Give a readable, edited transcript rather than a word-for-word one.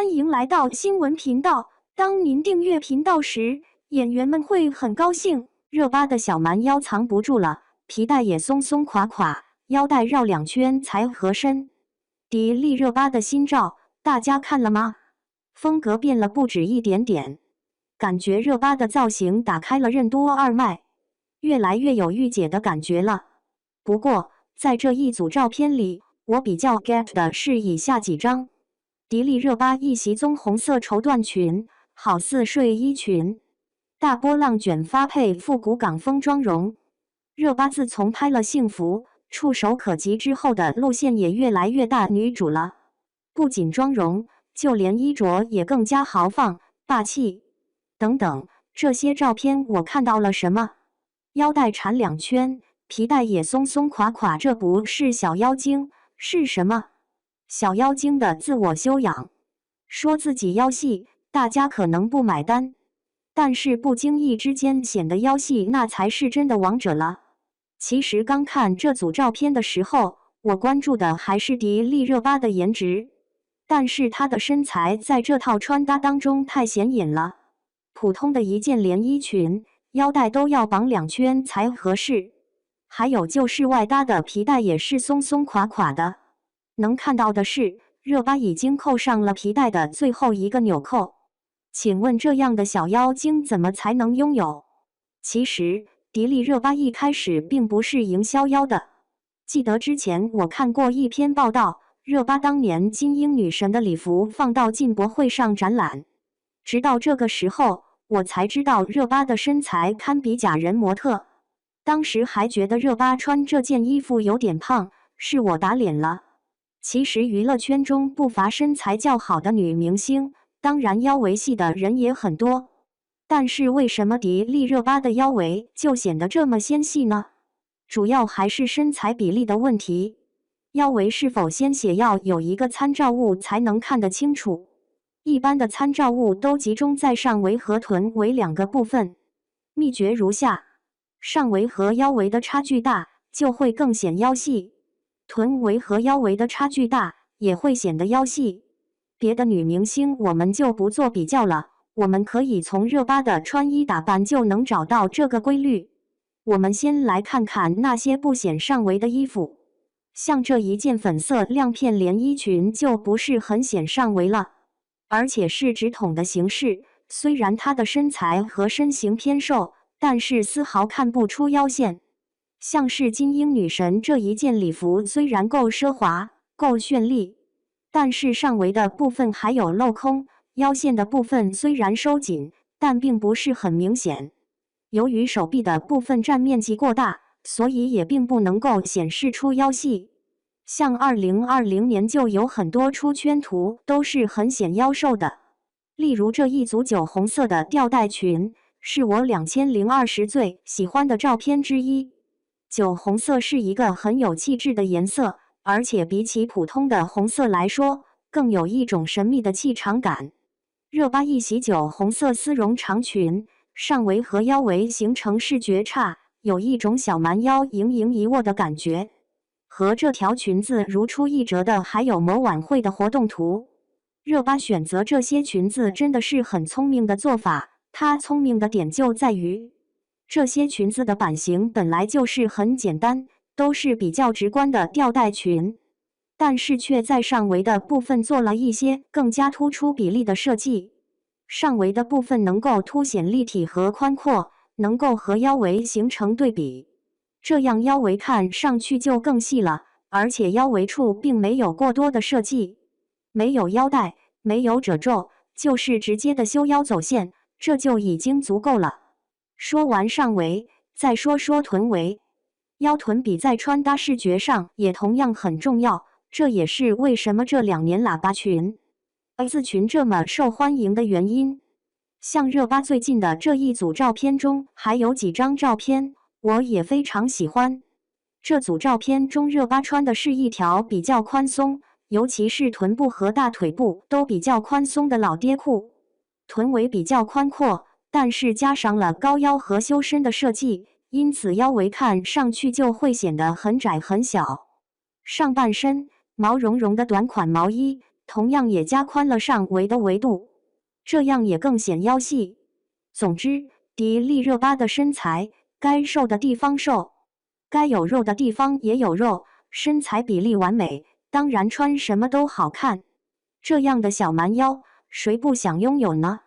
欢迎来到新闻频道。当您订阅频道时，演员们会很高兴。热巴的小蛮腰藏不住了，皮带也松松垮垮，腰带绕2圈才合身。迪丽热巴的新照，大家看了吗？风格变了不止一点点，感觉热巴的造型打开了任督二脉，越来越有御姐的感觉了。不过，在这一组照片里，我比较 get 的是以下几张。迪丽热巴一袭棕红色绸缎裙，好似睡衣裙，大波浪卷发配复古港风妆容。热巴自从拍了《幸福》触手可及之后的路线也越来越大女主了，不仅妆容，就连衣着也更加豪放、霸气。等等，这些照片我看到了什么？腰带缠2圈，皮带也松松垮垮，这不是小妖精是什么？小妖精的自我修养，说自己腰细，大家可能不买单，但是不经意之间显得腰细，那才是真的王者了。其实刚看这组照片的时候，我关注的还是迪丽热巴的颜值，但是她的身材在这套穿搭当中太显眼了。普通的一件连衣裙，腰带都要绑2圈才合适，还有就是外搭的皮带也是松松垮垮的。能看到的是，热巴已经扣上了皮带的最后一个纽扣。请问这样的小妖精怎么才能拥有？其实，迪丽热巴一开始并不是营销腰的。记得之前我看过一篇报道，热巴当年金鹰女神的礼服放到进博会上展览。直到这个时候，我才知道热巴的身材堪比假人模特。当时还觉得热巴穿这件衣服有点胖，是我打脸了。其实娱乐圈中不乏身材较好的女明星，当然腰围细的人也很多。但是为什么迪丽热巴的腰围就显得这么纤细呢？主要还是身材比例的问题。腰围是否纤细要有一个参照物才能看得清楚。一般的参照物都集中在上围和臀围2个部分。秘诀如下：上围和腰围的差距大，就会更显腰细。臀围和腰围的差距大，也会显得腰细。别的女明星我们就不做比较了，我们可以从热巴的穿衣打扮就能找到这个规律。我们先来看看那些不显上围的衣服，像这一件粉色亮片连衣裙就不是很显上围了，而且是直筒的形式。虽然她的身材和身形偏瘦，但是丝毫看不出腰线。像是金鹰女神这一件礼服虽然够奢华、够绚丽，但是上围的部分还有镂空，腰线的部分虽然收紧，但并不是很明显。由于手臂的部分占面积过大，所以也并不能够显示出腰细。像2020年就有很多出圈图都是很显腰瘦的，例如这一组酒红色的吊带裙，是我2020最喜欢的照片之一。酒红色是一个很有气质的颜色，而且比起普通的红色来说，更有一种神秘的气场感。热巴一袭酒红色丝绒长裙，上围和腰围形成视觉差，有一种小蛮腰盈盈一握的感觉。和这条裙子如出一辙的还有某晚会的活动图。热巴选择这些裙子真的是很聪明的做法，她聪明的点就在于这些裙子的版型本来就是很简单，都是比较直观的吊带裙，但是却在上围的部分做了一些更加突出比例的设计。上围的部分能够凸显立体和宽阔，能够和腰围形成对比，这样腰围看上去就更细了，而且腰围处并没有过多的设计，没有腰带，没有褶皱，就是直接的修腰走线，这就已经足够了。说完上围，再说说臀围。腰臀比在穿搭视觉上也同样很重要，这也是为什么这2年喇叭裙、字裙这么受欢迎的原因。像热巴最近的这一组照片中，还有几张照片我也非常喜欢。这组照片中，热巴穿的是一条比较宽松，尤其是臀部和大腿部都比较宽松的老爹裤，臀围比较宽阔，但是加上了高腰和修身的设计，因此腰围看上去就会显得很窄很小。上半身毛茸茸的短款毛衣，同样也加宽了上围的维度，这样也更显腰细。总之，迪丽热巴的身材，该瘦的地方瘦，该有肉的地方也有肉，身材比例完美，当然穿什么都好看。这样的小蛮腰，谁不想拥有呢？